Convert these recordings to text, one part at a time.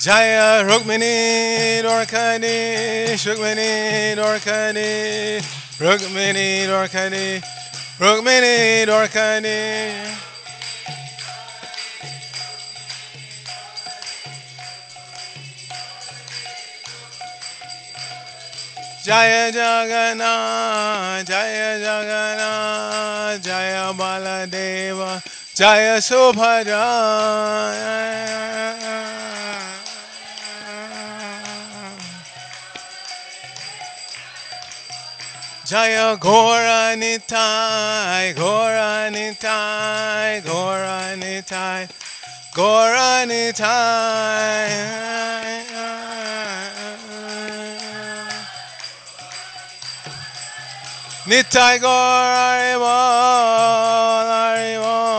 Jaya Rukmini Dorkani, Shukmini Dorkani, Rukmini Dorkani, Rukmini Dorkani. Jaya Jagannath, Jaya Jagannath, Jaya Baladeva, Jaya Subhadra. Jaya Gora Nitai, Gora Nitai, Gora Nitai, Gora Nitai. Nitai Gora Haribol, Haribol,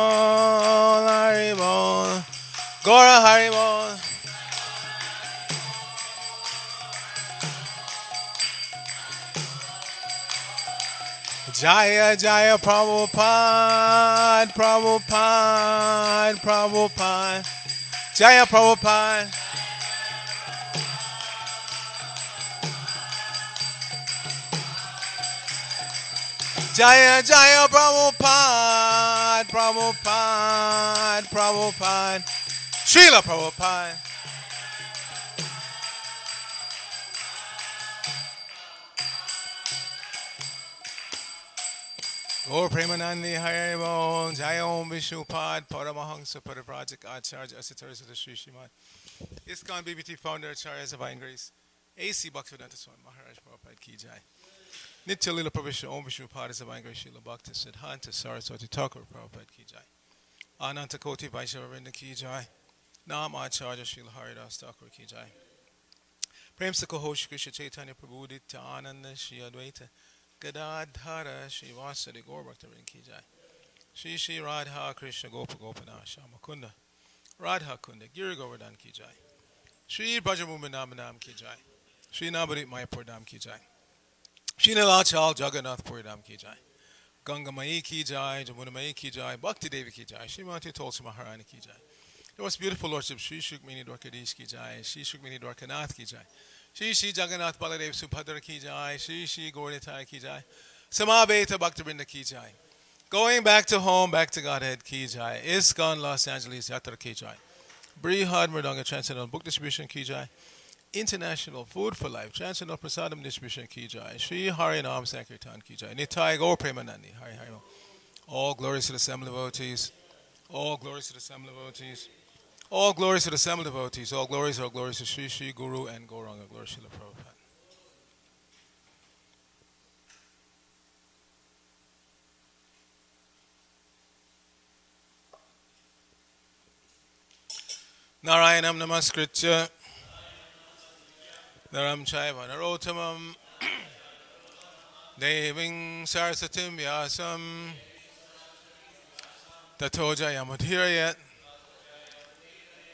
Haribol, Gora Haribol. Jaya Jaya Prabhupada, Prabhupada, Prabhupada, Jaya Prabhupada. Jaya Jaya Prabhupada, Prabhupada, Prabhupada, Srila Prabhupada. Gaur Premanandi Haribol, Jaya Om Vishnupad, Paramahansa Parivrajak Acharya Asitari Sutta Sri Srimad ISKCON BBT Founder Acharya Divine Grace A.C. Bhaktivedanta Swami Maharaj Prabhupada Ki Jai Nitya Lila Prabhisha Om Vishnupad Divine Grace Srila Bhakti Siddhanta Saraswati Thakur Prabhupada Ki Jai Ananta Koti Vaishnava Vrinda Ki Jai Nam Acharya Srila Haridas Thakur Ki Jai Prem Sakho Shri Krishna Chaitanya Prabhu Nityananda Shri Advaita Gadadhara Srivasadi Gaur Bhaktarin Ki Jai Shri Shri Radha Krishna Gopa Gopana Shama Kunda Radha Kunda Giri Govardhan Ki Jai Shri Brajamumanam Ki Jai Shri Nabharit Mayapur Dham Ki Jai Shri Nilachal Jagannath Puri Dham Ki Jai Ganga Mai Ki Jai Jamuna Mai Ki Jai Bhakti Devi Ki Jai Srimati Tulsi Maharani Ki Jai Your most beautiful Lordship Shri Shukmini Dwarkadish Ki Jai Shri Shukmini Dwarkanath Ki Jai Shri Shri Jagannath Baladev Subhadra Ki Jai, Shri Shri Gauritai Ki Jai, Samabeta Bhaktivinoda Ki Jai. Going back to home, back to Godhead Ki Jai, ISKCON Los Angeles Yatra Ki Jai, Brihad Mridanga Transcendental Book Distribution Ki Jai, International Food for Life Transcendental Prasadam Distribution Ki Jai, Shri Harinam Sankirtan Ki Jai, Nitai Gaur Premanandi, Hari Hari. All glories to the assembled devotees, all glories to the assembled devotees. All glories to the assembled devotees. All glories to Sri Sri Guru and Gauranga. Glory to Srila Prabhupada. Narayanam Namaskritya Naram Chaiva Narottamam Deving Sarasatim Vyasam Tato Jayamudhirayat.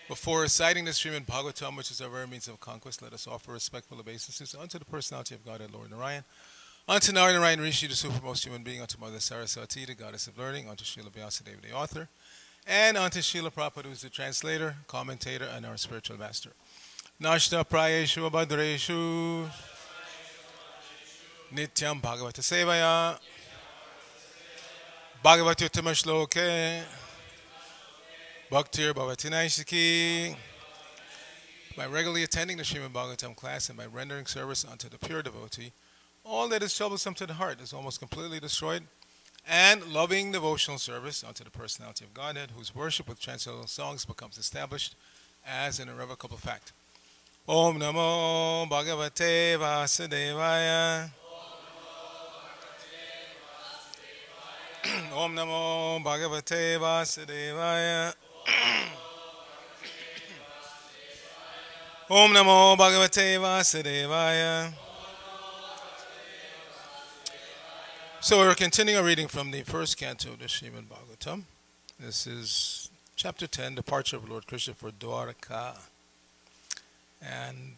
Before reciting the Srimad Bhagavatam, which is our very means of conquest, let us offer respectful obeisances unto the personality of God and Lord Narayan, unto Narayan Rishi, the supermost human being, unto Mother Saraswati, the goddess of learning, unto Srila Vyasadeva, the author, and unto Srila Prabhupada, who is the translator, commentator, and our spiritual master. Nashta Prayeshu Abhadreshu Nityam Bhagavata Sevaya Bhagavati Uttama Shloke Bhaktir Bhavati Naishiki. By regularly attending the Srimad Bhagavatam class and by rendering service unto the pure devotee, all that is troublesome to the heart is almost completely destroyed, and loving devotional service unto the personality of Godhead, whose worship with transcendental songs becomes established as an irrevocable fact. Om Namo Bhagavate Vasudevaya. Om Namo Bhagavate Vasudevaya. Om Namo Bhagavate Vasudevaya. So we're continuing our reading from the first canto of the Srimad Bhagavatam. This is chapter 10, Departure of Lord Krishna for Dwaraka. And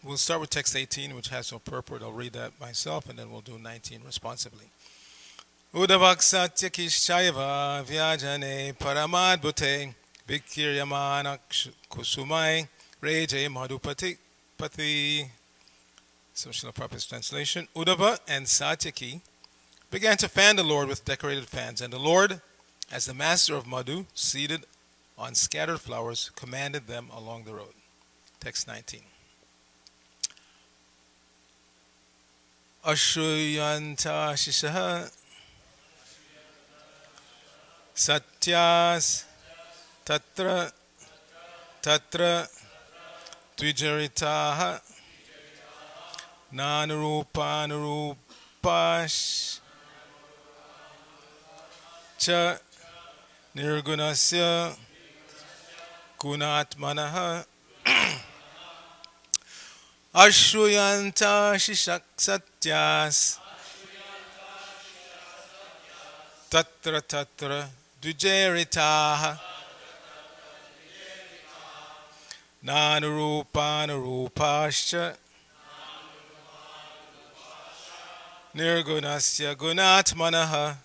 we'll start with text 18, which has no purport. I'll read that myself, and then we'll do 19 responsively. Udavak Satya Kishayava Vyajane Paramadbhute Vikiryamana Kusumai Reje Madhupati Pati. So Srila Prabhupada's translation. Uddhava and Satyaki began to fan the Lord with decorated fans, and the Lord, as the master of Madhu, seated on scattered flowers, commanded them along the road. Text 19. Ashruyanta Shishaha Satyas Tatra Tatra Dvijaritaha Nanurupanurupash Cha Nirgunasya Gunatmanaha Ashruyanta Shishak Satyas Tatra Tatra Dvijaritaha Nanurupanurupascha Nirgunasya Gunatmanaha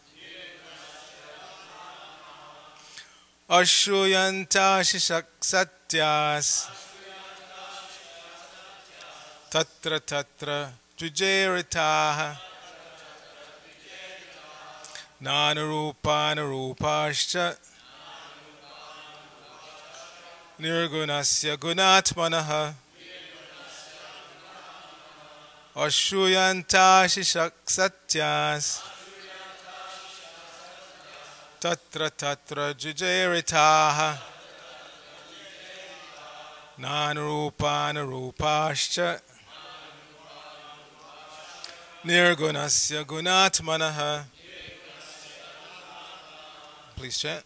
Ashruyanta Shishak Satyas Tatra Tatra Dvijaritaha Nanurupanurupascha Nirgunasya Gunatmanaha Ashruyanta Shishak Satyas Tatra Tatra Dvijaritaha Nanurupanurupascha Nirgunasya Gunatmanaha. Please chant.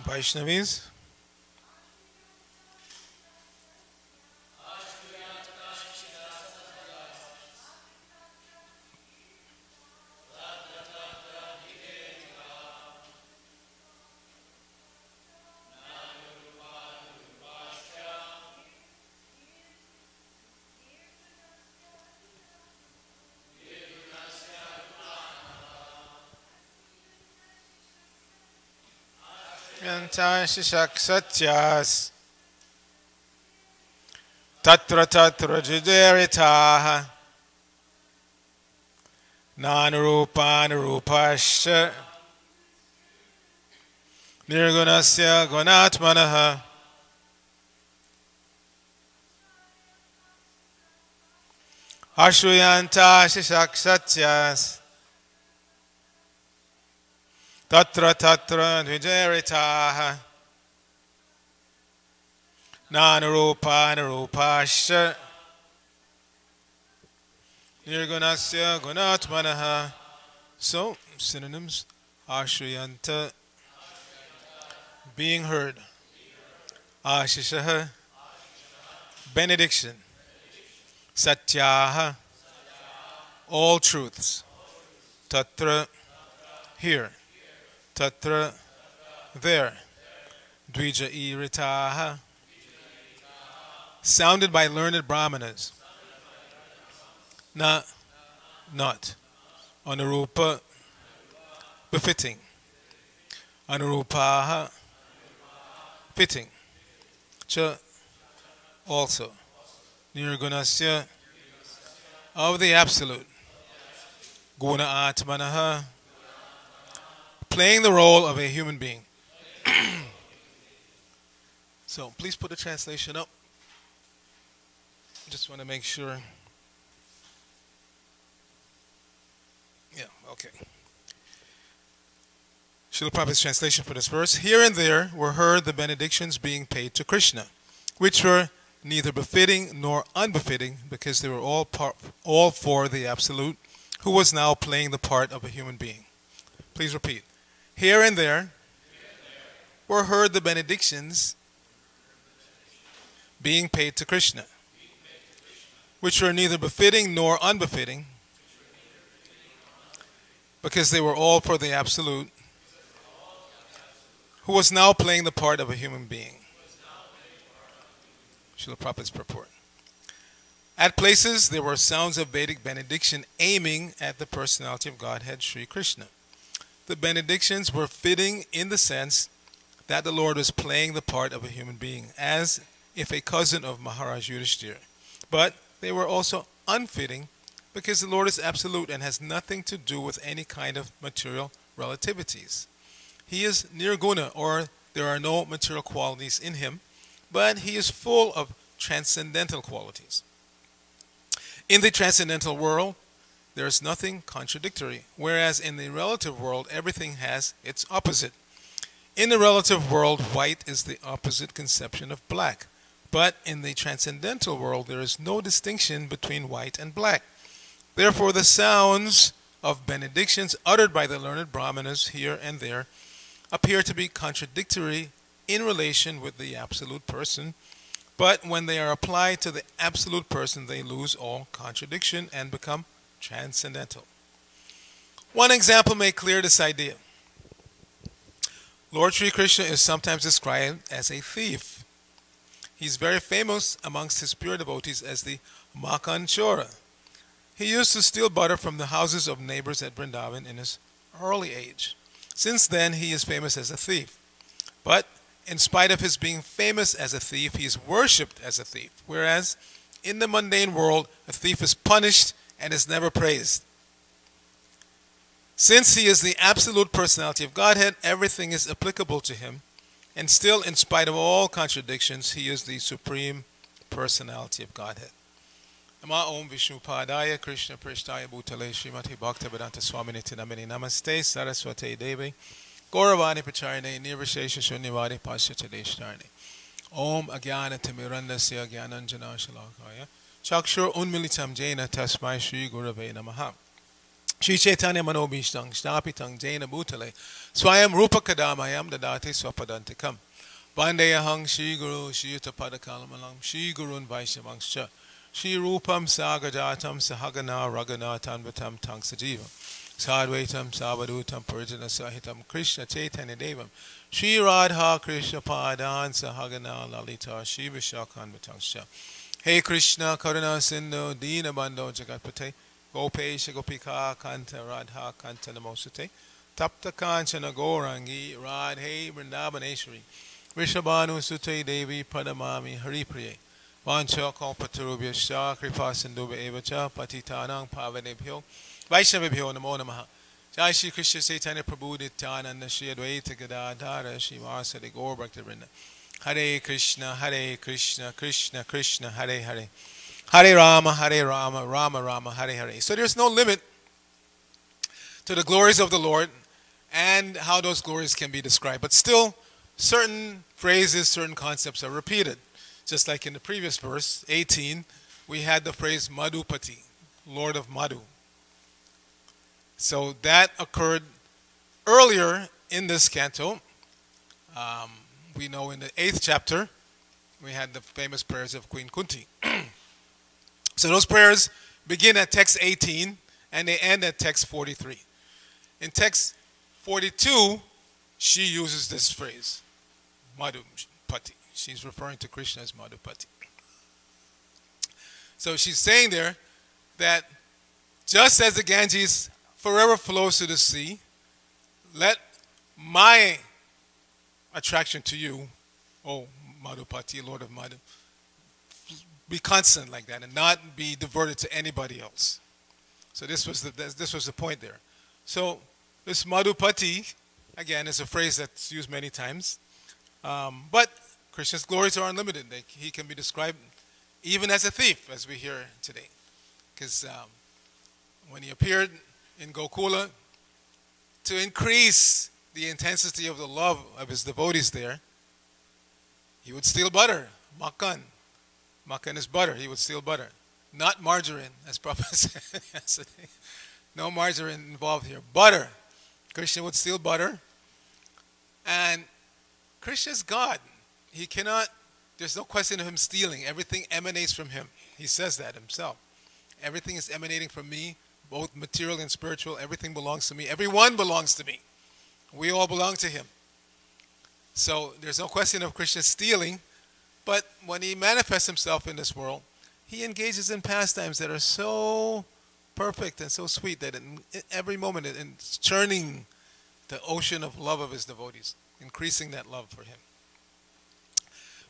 Vaishnavis. Shishak Satyas Tatra Tatra Dvijaritaha Nanurupanurupascha Nirgunasya Gunatmanaha Ashruyanta Shishak Satyas Tatra Tatra Dvijaritaha Nanurupanurupascha Nirgunasya Gunatmanaha. So, synonyms: Ashriyanta, being heard. Ashishaha, benediction. Satyaha, all truths. Tatra, here. Tatra, there. Dvija iritaha, sounded by learned brahmanas. Na, not. Anurupa, befitting. Anurupaha, fitting. Cha, also. Nirgunasya, of the absolute. Guna atmanaha, playing the role of a human being. So please put the translation up. Just want to make sure. Yeah, okay. Srila Prabhupada's translation for this verse. Here and there were heard the benedictions being paid to Krishna, which were neither befitting nor unbefitting, because they were all for the Absolute, who was now playing the part of a human being. Please repeat. Here and there were heard the benedictions being paid to Krishna, which were neither befitting nor unbefitting, because they were all for the Absolute, who was now playing the part of a human being. Srila Prabhupada's purport. At places, there were sounds of Vedic benediction aiming at the personality of Godhead, Sri Krishna. The benedictions were fitting in the sense that the Lord was playing the part of a human being, as if a cousin of Maharaj Yudhishthira. But they were also unfitting, because the Lord is absolute and has nothing to do with any kind of material relativities. He is nirguna, or there are no material qualities in him, but he is full of transcendental qualities. In the transcendental world, there is nothing contradictory, whereas in the relative world, everything has its opposite. In the relative world, white is the opposite conception of black. But in the transcendental world, there is no distinction between white and black. Therefore, the sounds of benedictions uttered by the learned brahmanas here and there appear to be contradictory in relation with the absolute person, but when they are applied to the absolute person, they lose all contradiction and become transcendental. One example may clear this idea. Lord Sri Krishna is sometimes described as a thief. He's very famous amongst his pure devotees as the Makan Chora. He used to steal butter from the houses of neighbors at Vrindavan in his early age. Since then, he is famous as a thief. But in spite of his being famous as a thief, he is worshipped as a thief, whereas in the mundane world, a thief is punished and is never praised. Since he is the absolute personality of Godhead, everything is applicable to him, and still, in spite of all contradictions, he is the supreme personality of Godhead. Nama Om Vishnu Padaya Krishna Prishtaya Bhutale Srimati Bhaktivedanta Swaminiti Namini Namaste Saraswate Devi Gauravani Pacharine Nirvishesha Shunyavadi Paschatadeshtarine Om Agyana Timirandasya Gyananjana Shalakaya Chakshur Unmilitam Jaina Tasmai Shri Gurave Namaha Shri Chaitanya Manobhishtang Snapitang Jaina Bhutale Swayam Rupa Kadamayam Dadati Swapadantikam Vandeyahang Shri Guru Shri Utapadakalam Shri Gurun Vaishyamangscha Shri Rupam Sagajatam Sahagana Raghunathan Vatam Tang Sajivam Sadvaitam Savadutam Purjana Sahitam Krishna Chaitanya Devam Shri Radha Krishna Padan Sahagana Lalita Shri Vishakhan Vatangsha Hey Krishna Karuna Sindhu Dina Bandho Jagatpate Gopesha Gopika Kanta Radha Kanta Namosute Tapta Kanchana Gourangi Radhe Vrindavaneshwari Vishabhanu Sute Devi Padamami Haripriye Vancha Kalpatarubhyascha Kripa Sindhuva Evacha Patitanang Pavanebhyo Vaishnavibhyo Namo Namaha Jai Shri Krishna Chaitanya Prabhu Nityananda Shri Advaita Gadadhara Shri Vasadi Gaur Bhaktivinoda Hare Krishna Krishna Krishna Hare Hare Hare Rama Rama Rama Hare Hare. So there's no limit to the glories of the Lord and how those glories can be described, but still certain phrases, certain concepts are repeated. Just like in the previous verse, 18, we had the phrase Madhupati, Lord of Madhu. So that occurred earlier in this canto, um, we know in the 8th chapter, we had the famous prayers of Queen Kunti. So those prayers begin at text 18 and they end at text 43. In text 42, she uses this phrase, Madhupati. She's referring to Krishna as Madhupati. So she's saying there that just as the Ganges forever flows to the sea, let my attraction to you, oh Madhupati, Lord of Madhu, be constant like that and not be diverted to anybody else. So this was the point there. So this Madhupati, again, is a phrase that's used many times. But Krishna's glories are unlimited. He can be described even as a thief, as we hear today. Because when he appeared in Gokula, to increase the intensity of the love of his devotees there, he would steal butter, makan. Makan is butter. He would steal butter. Not margarine, as Prabhupada said yesterday. No margarine involved here. Butter. Krishna would steal butter. And Krishna is God. He cannot, there's no question of him stealing. Everything emanates from him. He says that himself. Everything is emanating from me, both material and spiritual. Everything belongs to me. Everyone belongs to me. We all belong to him. So there's no question of Krishna stealing. But when he manifests himself in this world, he engages in pastimes that are so perfect and so sweet that in every moment it's churning the ocean of love of his devotees, increasing that love for him.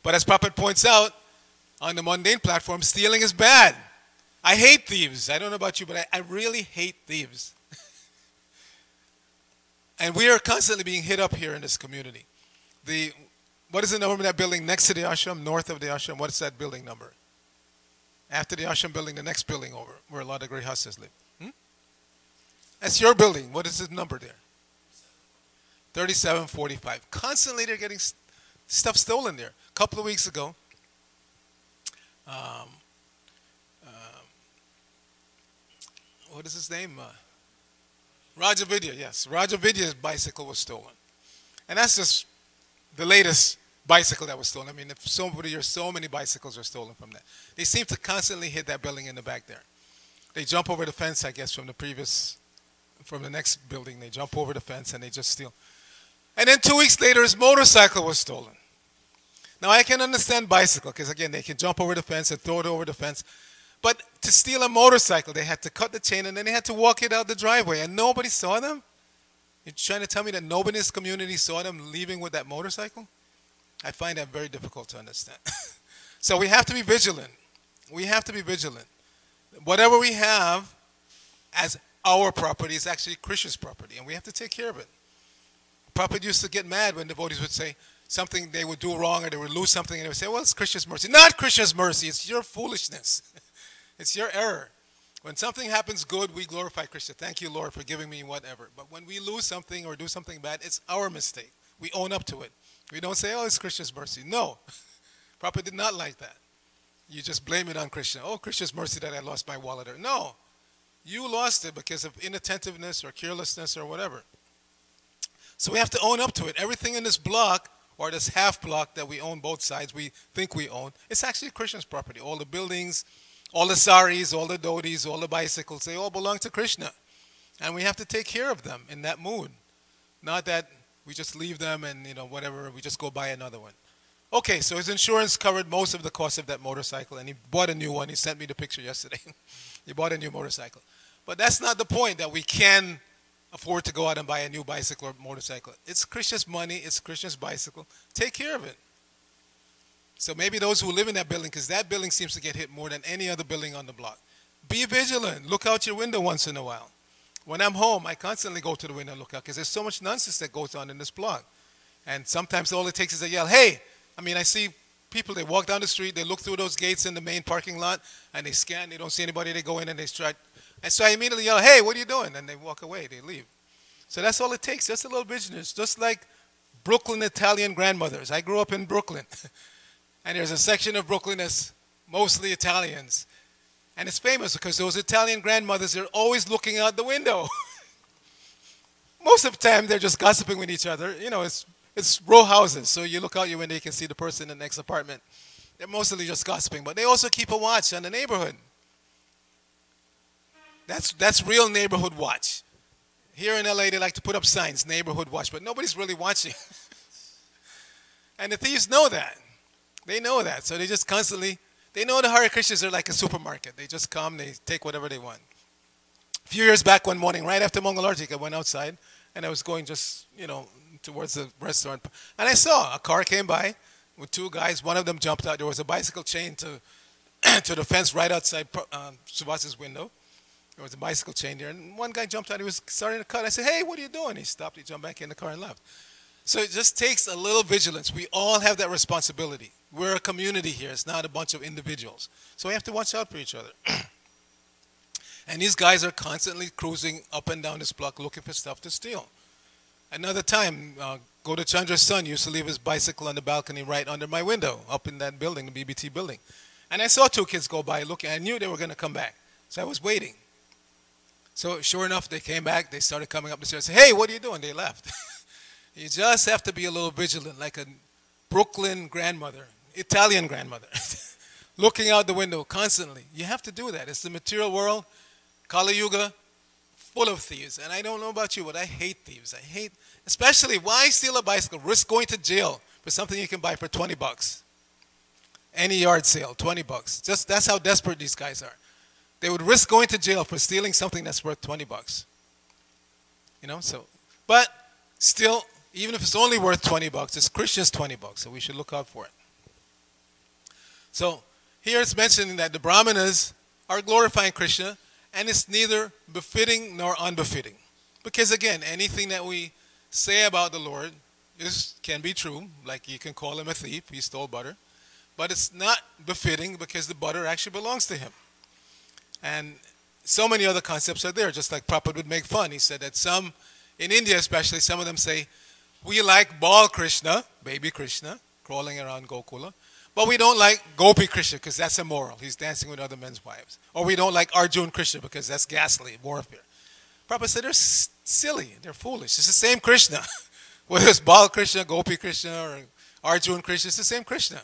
But as Prabhupada points out, on the mundane platform, stealing is bad. I hate thieves. I don't know about you, but I really hate thieves. And we are constantly being hit up here in this community. What is the number of that building next to the ashram, north of the ashram? What is that building number? After the ashram building, the next building over, where a lot of grihastas live. That's your building. What is the number there? 3745. Constantly they're getting stuff stolen there. A couple of weeks ago, what is his name? Raja Vidya, yes. Raja Vidya's bicycle was stolen. And that's just the latest bicycle that was stolen. I mean, if so many bicycles are stolen from that. They seem to constantly hit that building in the back there. They jump over the fence, I guess, from the next building. They jump over the fence and they just steal. And then 2 weeks later, his motorcycle was stolen. Now, I can understand bicycle, because again, they can jump over the fence and throw it over the fence. But to steal a motorcycle, they had to cut the chain and then they had to walk it out the driveway. And nobody saw them? You're trying to tell me that nobody in this community saw them leaving with that motorcycle? I find that very difficult to understand. So we have to be vigilant. We have to be vigilant. Whatever we have as our property is actually Krishna's property, and we have to take care of it. Prabhupada used to get mad when devotees would say something they would do wrong or they would lose something, and they would say, well, it's Krishna's mercy. Not Krishna's mercy. It's your foolishness. It's your error. When something happens good, we glorify Krishna. Thank you, Lord, for giving me whatever. But when we lose something or do something bad, it's our mistake. We own up to it. We don't say, oh, it's Krishna's mercy. No. Prabhupada did not like that. You just blame it on Krishna. Oh, Krishna's mercy that I lost my wallet. No. You lost it because of inattentiveness or carelessness or whatever. So we have to own up to it. Everything in this block, or this half block that we own both sides, we think we own, it's actually Krishna's property. All the buildings, all the saris, all the dhotis, all the bicycles, they all belong to Krishna. And we have to take care of them in that mood. Not that we just leave them and, whatever, we just go buy another one. Okay, so his insurance covered most of the cost of that motorcycle, and he bought a new one. He sent me the picture yesterday. He bought a new motorcycle. But that's not the point, that we can afford to go out and buy a new bicycle or motorcycle. It's Krishna's money. It's Krishna's bicycle. Take care of it. So maybe those who live in that building, because that building seems to get hit more than any other building on the block. Be vigilant. Look out your window once in a while. When I'm home, I constantly go to the window and look out, because there's so much nonsense that goes on in this block. And sometimes all it takes is a yell, hey! I see people, they walk down the street, they look through those gates in the main parking lot, and they scan, they don't see anybody, they go in and they strike. And so I immediately yell, hey, what are you doing? And they walk away, they leave. So that's all it takes, just a little vigilance, just like Brooklyn Italian grandmothers. I grew up in Brooklyn. And there's a section of Brooklyn that's mostly Italians. And it's famous because those Italian grandmothers are always looking out the window. most of the time they're just gossiping with each other. You know, it's row houses, so you look out your window, you can see the person in the next apartment. They're mostly just gossiping, but they also keep a watch on the neighborhood. That's real neighborhood watch. Here in LA, they like to put up signs, neighborhood watch, but nobody's really watching. And the thieves know that. They know that, so they just constantly, they know the Hare Krishnas are like a supermarket. They just come, they take whatever they want. A few years back one morning, right after Mangalartik, I went outside, and I was going just, you know, towards the restaurant. And I saw a car came by with two guys. One of them jumped out. There was a bicycle chained to, to the fence right outside Subhas's window. There was a bicycle chain there, and one guy jumped out. He was starting to cut. I said, "Hey, what are you doing?" He stopped. He jumped back in the car and left. So it just takes a little vigilance. We all have that responsibility. We're a community here. It's not a bunch of individuals. So we have to watch out for each other. And these guys are constantly cruising up and down this block looking for stuff to steal. Another time, Go to Chandra's son used to leave his bicycle on the balcony right under my window, up in that building, the BBT building. And I saw two kids go by looking. I knew they were going to come back. So I was waiting. So sure enough, they came back. They started coming up the stairs. I said, "Hey, what are you doing?" They left. You just have to be a little vigilant, like a Brooklyn grandmother, Italian grandmother, looking out the window constantly. You have to do that. It's the material world, Kali Yuga, full of thieves. And I don't know about you, but I hate thieves. I hate, especially, why steal a bicycle? Risk going to jail for something you can buy for 20 bucks. Any yard sale, 20 bucks. Just, that's how desperate these guys are. They would risk going to jail for stealing something that's worth 20 bucks. You know, so, but still, even if it's only worth 20 bucks, it's Krishna's 20 bucks, so we should look out for it. So here it's mentioning that the Brahmanas are glorifying Krishna, and it's neither befitting nor unbefitting. Because again, anything that we say about the Lord can be true, like you can call him a thief, he stole butter, but it's not befitting because the butter actually belongs to him. And so many other concepts are there, just like Prabhupada would make fun. He said that some, in India especially, some of them say, we like Bal Krishna, baby Krishna, crawling around Gokula, but we don't like Gopi Krishna because that's immoral. He's dancing with other men's wives. Or we don't like Arjun Krishna because that's ghastly, warfare. Prabhupada said they're silly, they're foolish. It's the same Krishna. Whether it's Bal Krishna, Gopi Krishna, or Arjun Krishna, it's the same Krishna.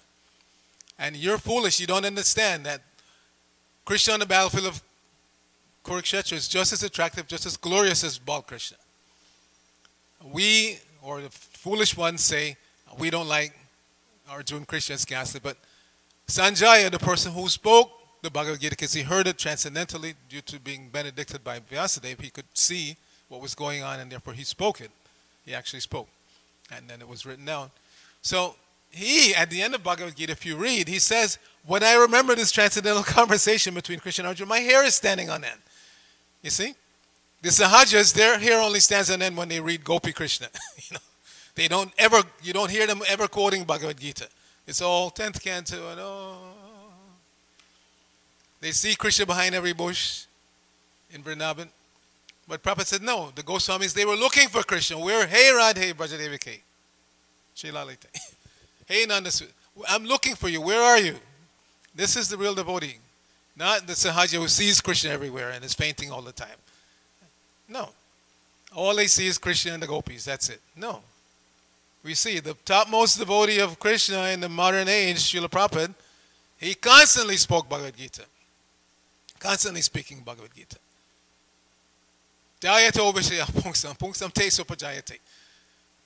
And you're foolish, you don't understand that Krishna on the battlefield of Kurukshetra is just as attractive, just as glorious as Bal Krishna. We, or the foolish ones, say we don't like Arjun Krishna as ghastly, but Sanjaya, the person who spoke the Bhagavad Gita, because he heard it transcendentally due to being benedicted by Vyasadeva, he could see what was going on, and therefore he spoke it. He actually spoke, and then it was written down. So he, at the end of Bhagavad Gita, if you read, he says, when I remember this transcendental conversation between Krishna and Arjuna, my hair is standing on end. You see? The Sahajas, their hair only stands on end when they read Gopi Krishna. You know, they don't ever, you don't hear them ever quoting Bhagavad Gita. It's all 10th canto and oh. They see Krishna behind every bush in Vrindavan. But Prabhupada said, no, the Goswamis, they were looking for Krishna. We're, hey Radhe Brajadevike. Shilalite. Hey Nanda, I'm looking for you. Where are you? This is the real devotee. Not the Sahaja who sees Krishna everywhere and is fainting all the time. No. All they see is Krishna and the gopis. That's it. No. We see the topmost devotee of Krishna in the modern age, Srila Prabhupada, he constantly spoke Bhagavad Gita. Constantly speaking Bhagavad Gita. Jayate obishaya pungsam, pungsam te supajayate.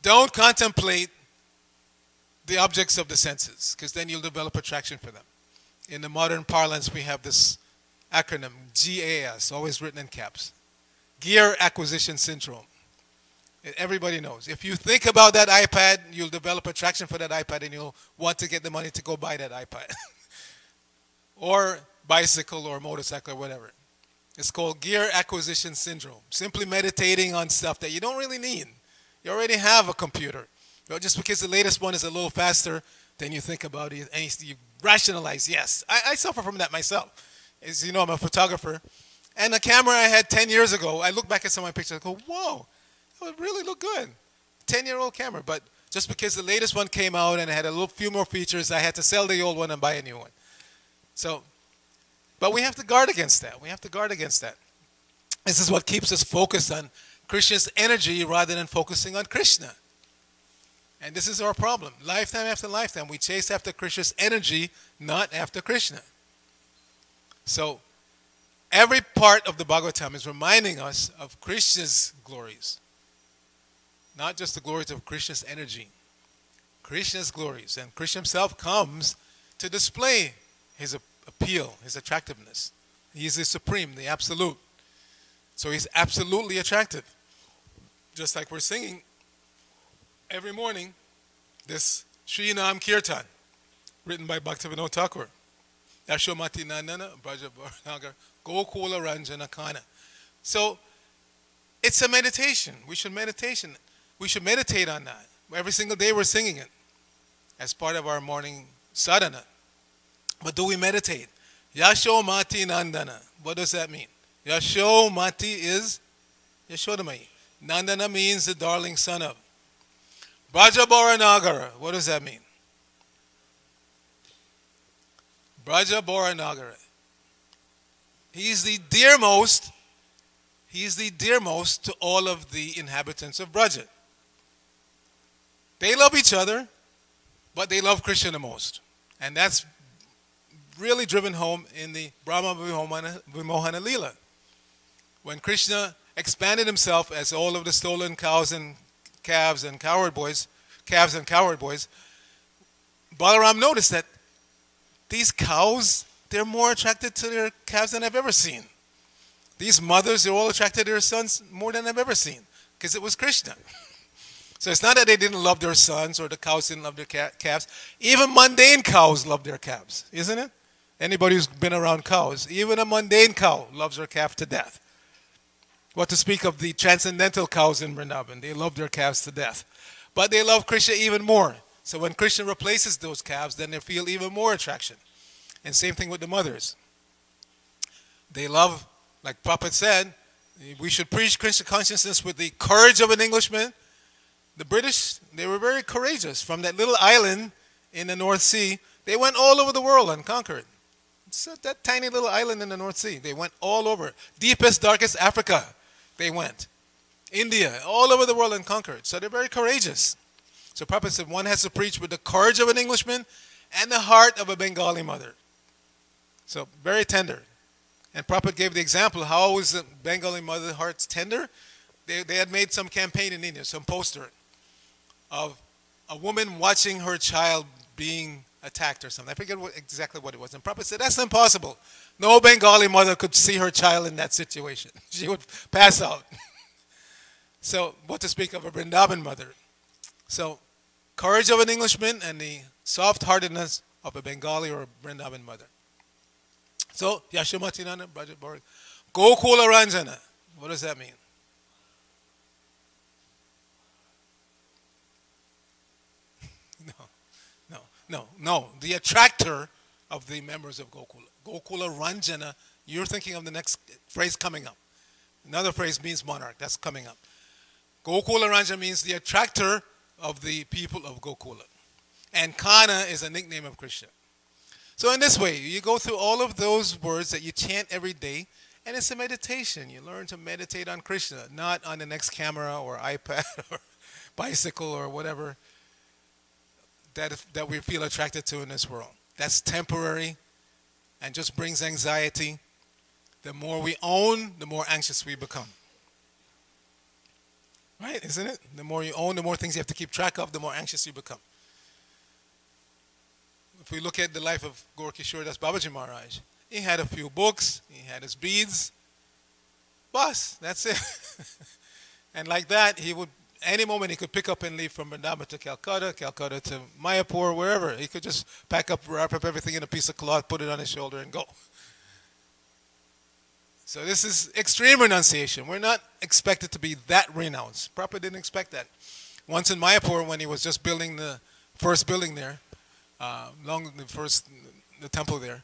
Don't contemplate the objects of the senses, because then you'll develop attraction for them. In the modern parlance, we have this acronym, GAS, always written in caps. Gear Acquisition Syndrome. Everybody knows. If you think about that iPad, you'll develop attraction for that iPad and you'll want to get the money to go buy that iPad. Or bicycle or motorcycle or whatever. It's called Gear Acquisition Syndrome. Simply meditating on stuff that you don't really need. You already have a computer. But just because the latest one is a little faster, then you think about it and you rationalize, yes. I suffer from that myself. As you know, I'm a photographer. And the camera I had 10 years ago, I look back at some of my pictures and go, whoa, that would really look good. 10-year-old camera. But just because the latest one came out and it had a few more features, I had to sell the old one and buy a new one. So, but we have to guard against that. We have to guard against that. This is what keeps us focused on Krishna's energy rather than focusing on Krishna. And this is our problem. Lifetime after lifetime, we chase after Krishna's energy, not after Krishna. So, every part of the Bhagavatam is reminding us of Krishna's glories. Not just the glories of Krishna's energy. Krishna's glories. And Krishna himself comes to display his appeal, his attractiveness. He is the supreme, the absolute. So he's absolutely attractive. Just like we're singing every morning this Sri Nam Kirtan, written by Bhaktivinoda Thakur. Yashomati Nandana Braja Bharanagar Gokula Ranjana Kana. So it's a meditation. We should meditate on that. Every single day we're singing it as part of our morning sadhana. But do we meditate? Yashomati Nandana. What does that mean? Yashomati is Yashodamayi. Nandana means the darling son of. Brajabaranagara. What does that mean? Brajabaranagara. He's the dearmost to all of the inhabitants of Braja. They love each other, but they love Krishna the most. And that's really driven home in the Brahma Vimohana Leela. When Krishna expanded himself as all of the stolen cows and calves and coward boys, Balaram noticed that these cows, they're more attracted to their calves than I've ever seen. These mothers, they're all attracted to their sons more than I've ever seen, because it was Krishna. So it's not that they didn't love their sons or the cows didn't love their calves. Even mundane cows love their calves, isn't it? Anybody who's been around cows, even a mundane cow loves her calf to death. What to speak of the transcendental cows in Vrindavan? They love their calves to death. But they love Krishna even more. So when Krishna replaces those calves, then they feel even more attraction. And same thing with the mothers. They love, like Prabhupada said, we should preach Krishna consciousness with the courage of an Englishman. The British, they were very courageous. From that little island in the North Sea, they went all over the world and conquered. It's that tiny little island in the North Sea. They went all over. Deepest, darkest Africa, they went. India, all over the world and conquered. So they're very courageous. So Prabhupada said one has to preach with the courage of an Englishman and the heart of a Bengali mother. So very tender. And Prabhupada gave the example, how was the Bengali mother heart's tender? They had made some campaign in India, some poster of a woman watching her child being attacked or something. I forget exactly what it was. And Prabhupada said, that's impossible. No Bengali mother could see her child in that situation. She would pass out. So, what to speak of a Vrindavan mother? So, courage of an Englishman and the soft-heartedness of a Bengali or a Vrindavan mother. So, Yashomatinana, Braja Bharat. Gokula Ranjana. What does that mean? No. The attractor of the members of Gokula. Gokula Ranjana. You're thinking of the next phrase coming up. Another phrase means monarch. That's coming up. Gokula Ranjana means the attractor of the people of Gokula. And Kana is a nickname of Krishna. So in this way, you go through all of those words that you chant every day, and it's a meditation. You learn to meditate on Krishna, not on the next camera or iPad or bicycle or whatever that we feel attracted to in this world. That's temporary and just brings anxiety. The more we own, the more anxious we become. Right, isn't it? The more you own, the more things you have to keep track of, the more anxious you become. If we look at the life of Gaur Kishore Das Babaji Maharaj, he had a few books, he had his beads, bus, that's it. And like that, he would, any moment he could pick up and leave from Vrindavan to Calcutta, Calcutta to Mayapur, wherever. He could just pack up, wrap up everything in a piece of cloth, put it on his shoulder and go. So this is extreme renunciation. We're not expected to be that renounced. Prabhupada didn't expect that. Once in Mayapur, when he was just building the first building there, the temple there,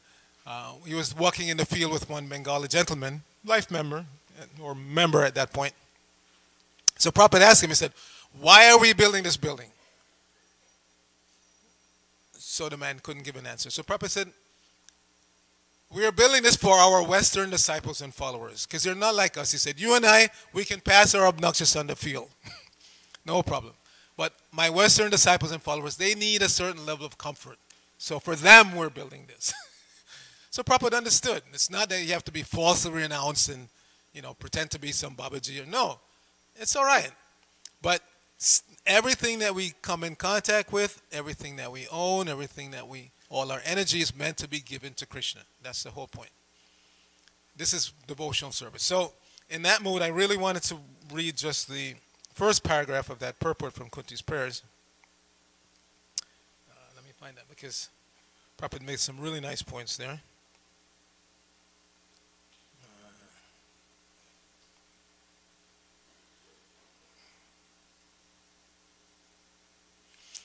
he was walking in the field with one Bengali gentleman, life member, or member at that point. So Prabhupada asked him, he said, why are we building this building? So the man couldn't give an answer. So Prabhupada said, We are building this for our Western disciples and followers because they're not like us. He said, you and I, we can pass our obnoxious on the field. No problem. But my Western disciples and followers, they need a certain level of comfort. So for them, we're building this. So Prabhupada understood. It's not that you have to be falsely renounced and, pretend to be some Babaji. No, it's all right. But everything that we come in contact with, everything that we own, all our energy is meant to be given to Krishna. That's the whole point. This is devotional service. So in that mood, I really wanted to read just the first paragraph of that purport from Kunti's prayers. Let me find that because Prabhupada made some really nice points there.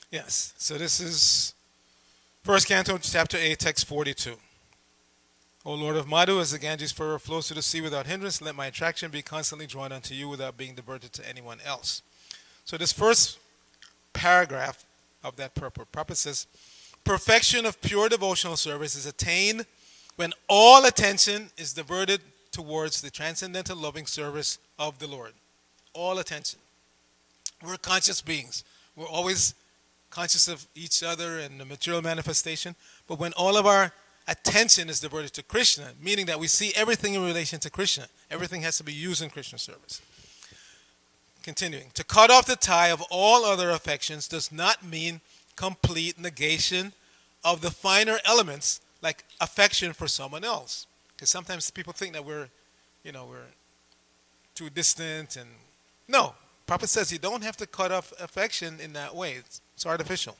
Yes, so this is First Canto, Chapter 8, Text 42. O Lord of Madhu, as the Ganges River flows to the sea without hindrance, let my attraction be constantly drawn unto you without being diverted to anyone else. So this first paragraph of that purport, Prabhupada says, perfection of pure devotional service is attained when all attention is diverted towards the transcendental loving service of the Lord. All attention. We're conscious beings. We're always conscious of each other and the material manifestation. But when all of our attention is diverted to Krishna, meaning that we see everything in relation to Krishna, everything has to be used in Krishna service. Continuing, to cut off the tie of all other affections does not mean complete negation of the finer elements like affection for someone else. Because sometimes people think that we're too distant, and no. Prabhupada says you don't have to cut off affection in that way. It's artificial.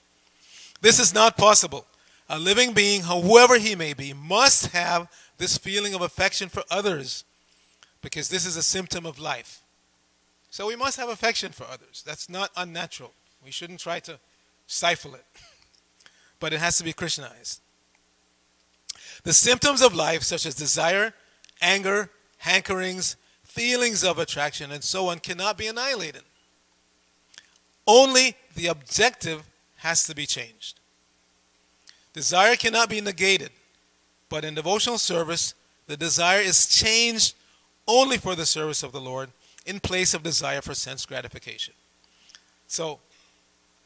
This is not possible. A living being, however he may be, must have this feeling of affection for others because this is a symptom of life. So we must have affection for others. That's not unnatural. We shouldn't try to stifle it. But it has to be Krishnaized. The symptoms of life, such as desire, anger, hankerings, feelings of attraction, and so on, cannot be annihilated. Only the objective has to be changed. Desire cannot be negated, but in devotional service, the desire is changed only for the service of the Lord in place of desire for sense gratification. So,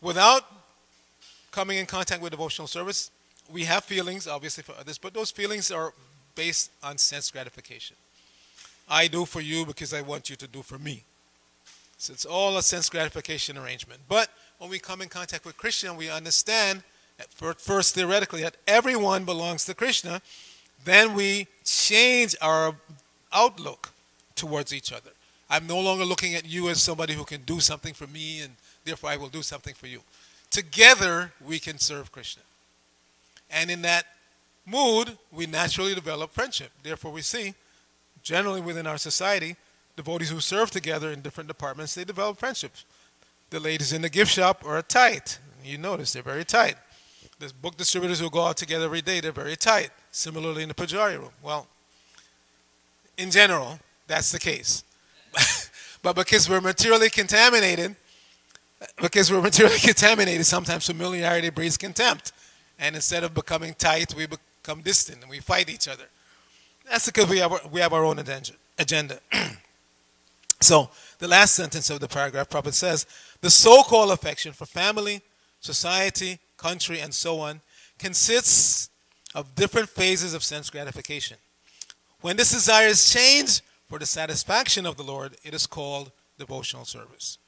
without coming in contact with devotional service, we have feelings, obviously, for others, but those feelings are based on sense gratification. I do for you because I want you to do for me. So it's all a sense gratification arrangement. But when we come in contact with Krishna, we understand, first theoretically, that everyone belongs to Krishna. Then we change our outlook towards each other. I'm no longer looking at you as somebody who can do something for me, and therefore I will do something for you. Together, we can serve Krishna. And in that mood, we naturally develop friendship. Therefore, we see, generally within our society, devotees who serve together in different departments, they develop friendships. The ladies in the gift shop are tight. You notice they're very tight. The book distributors who go out together every day, they're very tight. Similarly in the pujari room. Well, in general, that's the case. But because we're materially contaminated, sometimes familiarity breeds contempt. And instead of becoming tight, we become distant and we fight each other. That's because we have our own agenda. So, the last sentence of the paragraph, Prabhupada says, the so-called affection for family, society, country, and so on consists of different phases of sense gratification. When this desire is changed for the satisfaction of the Lord, it is called devotional service.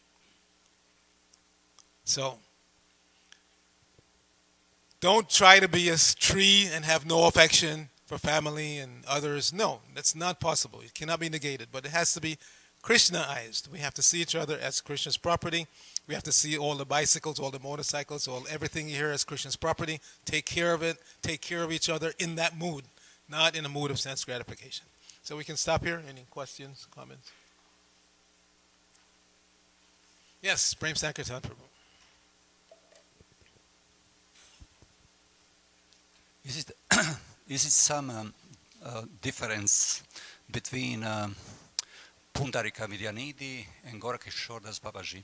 So, don't try to be a tree and have no affection for family and others. No, that's not possible. It cannot be negated, but it has to be Krishnaized. We have to see each other as Krishna's property. We have to see all the bicycles, all the motorcycles, everything here as Krishna's property. Take care of it. Take care of each other in that mood, not in a mood of sense gratification. So we can stop here. Any questions, comments? Yes, Prem Sankirtan Prabhu. Is it some difference between Pundarika Vidyanidhi and Gorakishore Das Babaji?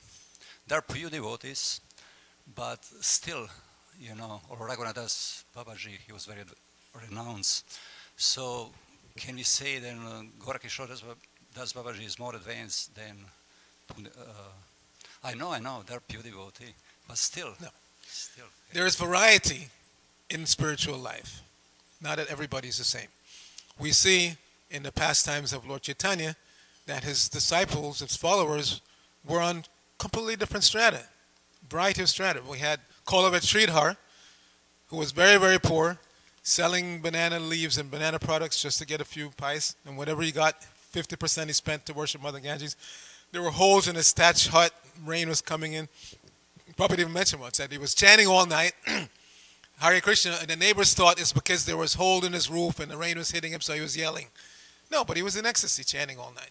They're pure devotees, but still, or Raghunath Das Babaji, he was very renounced. So, can we say then Gorakishore Das Babaji is more advanced than I know, they're pure devotee, but still, No. still. There is variety in spiritual life. Not that everybody's the same. We see in the pastimes of Lord Chaitanya that his disciples, his followers, were on completely different strata, variety of strata. We had Kolavat Sridhar, who was very, very poor, selling banana leaves and banana products just to get a few pies, and whatever he got, 50% he spent to worship Mother Ganges. There were holes in his thatched hut, rain was coming in. Prabhupada even mentioned once that he was chanting all night, Hare Krishna, and the neighbors thought it's because there was hole in his roof and the rain was hitting him, so he was yelling. No, but he was in ecstasy chanting all night.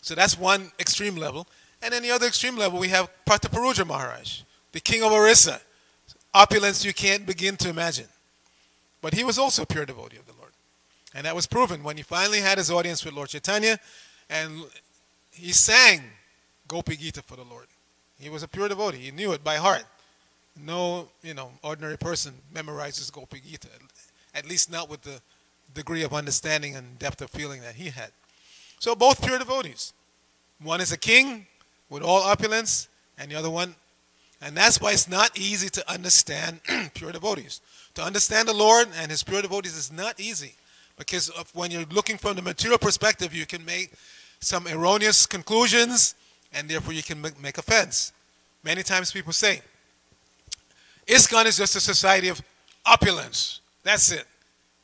So that's one extreme level. And then the other extreme level, we have Prataparudra Maharaj, the king of Orissa. Opulence you can't begin to imagine. But he was also a pure devotee of the Lord. And that was proven when he finally had his audience with Lord Chaitanya, and he sang Gopi Gita for the Lord. He was a pure devotee. He knew it by heart. No, ordinary person memorizes Gopi Gita, at least not with the degree of understanding and depth of feeling that he had. So both pure devotees. One is a king with all opulence, and the other one, and that's why it's not easy to understand pure devotees. To understand the Lord and his pure devotees is not easy, because when you're looking from the material perspective, you can make some erroneous conclusions, and therefore you can make offense. Many times people say, ISKCON is just a society of opulence. That's it.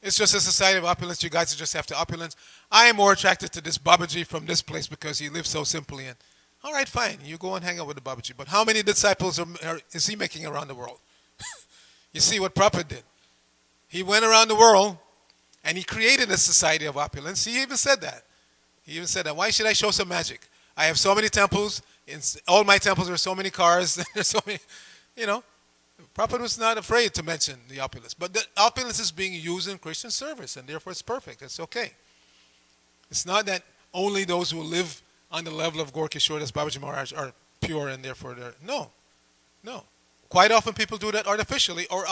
It's just a society of opulence. You guys just have to opulence. I am more attracted to this Babaji from this place because he lives so simply. And all right, fine. You go and hang out with the Babaji. But how many disciples is he making around the world? You see what Prabhupada did. He went around the world and he created a society of opulence. He even said that. Why should I show some magic? I have so many temples. In all my temples there are so many cars. There's so many, Prabhupada was not afraid to mention the opulence. But the opulence is being used in Christian service, and therefore it's perfect. It's okay. It's not that only those who live on the level of Gorkishore Das Babaji Maharaj are pure and therefore they're... No. Quite often people do that artificially or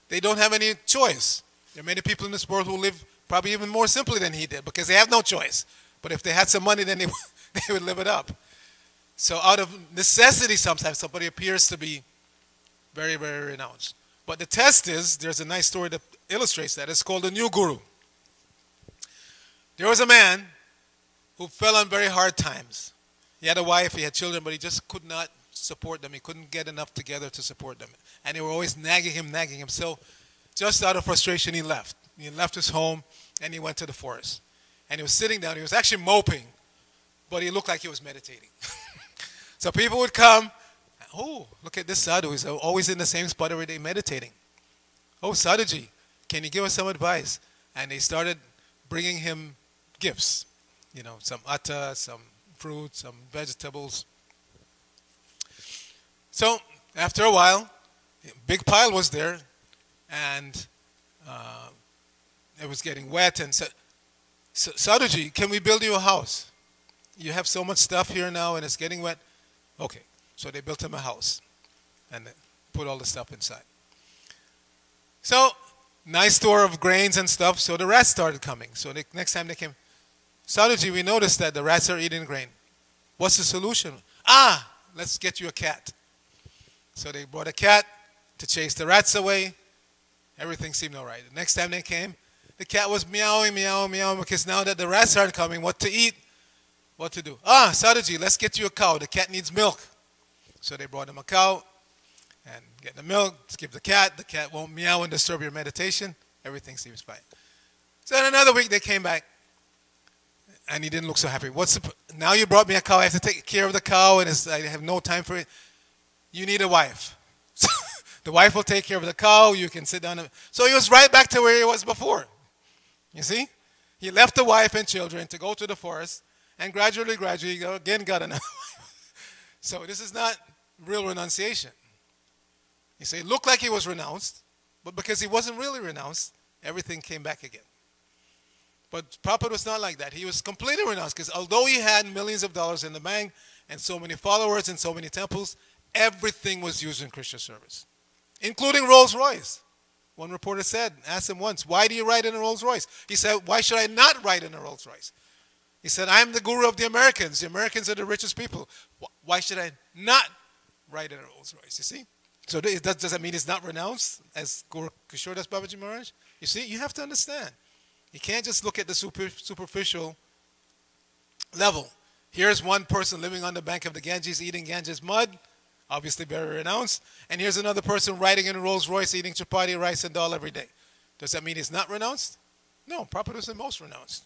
they don't have any choice. There are many people in this world who live probably even more simply than he did because they have no choice. But if they had some money, then they would live it up. So out of necessity, sometimes somebody appears to be very, very renounced. But the test is, there's a nice story that illustrates that. It's called the New Guru. There was a man who fell on very hard times. He had a wife, he had children, but he just could not support them. He couldn't get enough together to support them. And they were always nagging him. So just out of frustration, he left. He left his home and he went to the forest. And he was sitting down. He was actually moping, but he looked like he was meditating. So people would come. Oh, look at this sadhu. He's always in the same spot every day meditating. Oh, Sadhuji, can you give us some advice? And they started bringing him gifts. Some atta, some fruit, some vegetables. So after a while, a big pile was there, and it was getting wet. And said, Sadhuji, can we build you a house? You have so much stuff here now, and it's getting wet. Okay. So they built him a house and put all the stuff inside. So, nice store of grains and stuff, so the rats started coming. So next time they came, Sadhuji, we noticed that the rats are eating grain. What's the solution? Let's get you a cat. So they brought a cat to chase the rats away. Everything seemed all right. The next time they came, the cat was meowing, because now that the rats aren't coming, what to eat? What to do? Sadhuji, let's get you a cow. The cat needs milk. So they brought him a cow and get the milk, give the cat. The cat won't meow and disturb your meditation. Everything seems fine. So in another week they came back and he didn't look so happy. Now you brought me a cow. I have to take care of the cow and I have no time for it. You need a wife. So the wife will take care of the cow. You can sit down. So he was right back to where he was before. You see? He left the wife and children to go to the forest and gradually again got another wife. So this is not real renunciation. You say it looked like he was renounced, but because he wasn't really renounced, everything came back again. But Prabhupada was not like that. He was completely renounced because although he had millions of dollars in the bank and so many followers and so many temples, everything was used in Krishna service, including Rolls Royce. One reporter said, asked him once, why do you ride in a Rolls Royce? He said, why should I not ride in a Rolls Royce? He said, I'm the guru of the Americans. The Americans are the richest people. Why should I not ride in a Rolls Royce? You see? So does that mean it's not renounced as Guru Kishore Das Babaji Maharaj? You see, you have to understand. You can't just look at the superficial level. Here's one person living on the bank of the Ganges, eating Ganges mud, obviously very renounced. And here's another person riding in a Rolls Royce, eating chapati, rice, and dal every day. Does that mean he's not renounced? No, Prabhupada was the most renounced.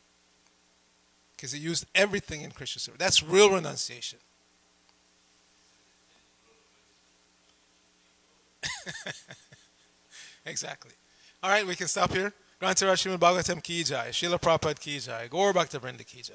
Because he used everything in Krishna service. That's real renunciation. Exactly. All right, we can stop here. Grantaraj Srimad Bhagavatam ki jai. Srila Prabhupada ki jai. Gaur Bhakta Vrinda ki jai.